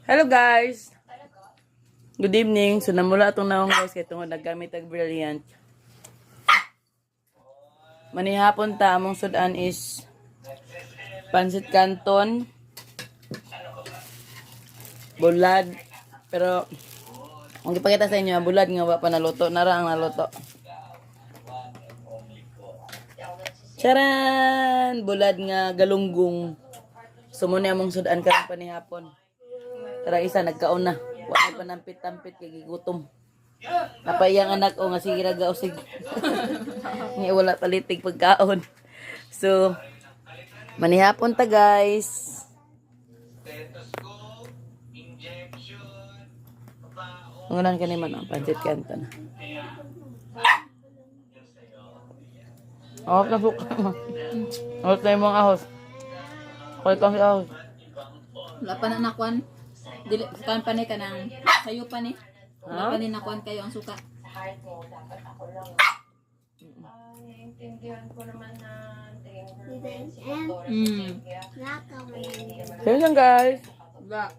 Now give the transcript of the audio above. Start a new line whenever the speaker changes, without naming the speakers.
Hello guys! Good evening. So namula itong naong guys kaya itong naggamit ang brilliant. Manihapon ta among sudan is pansit canton, bulad. Pero ang ipakita sa inyo, bulad nga wa pa naluto. Nara ang naluto. Charan! Bulad nga galunggong. Sumuni among sudan karong panihapon. Tara isa nagkaon na. Wa pa nampit-tampit kay gigutom. Napayang anak o nga sige ragausig. Nga wala talitig pagkaon. So manihapon ta guys. Ngunan kani man ang pancit canton. Oh, na suka. Oh, tayo mga ahos. Koy kang ahos.
Wala pa na nakuan. Dili kan pa ni kanang sayo pa ni. Wala pa ni nakuan kayo ang suka.
Naiintindihan ko naman na
Kaya lang guys.
Wala.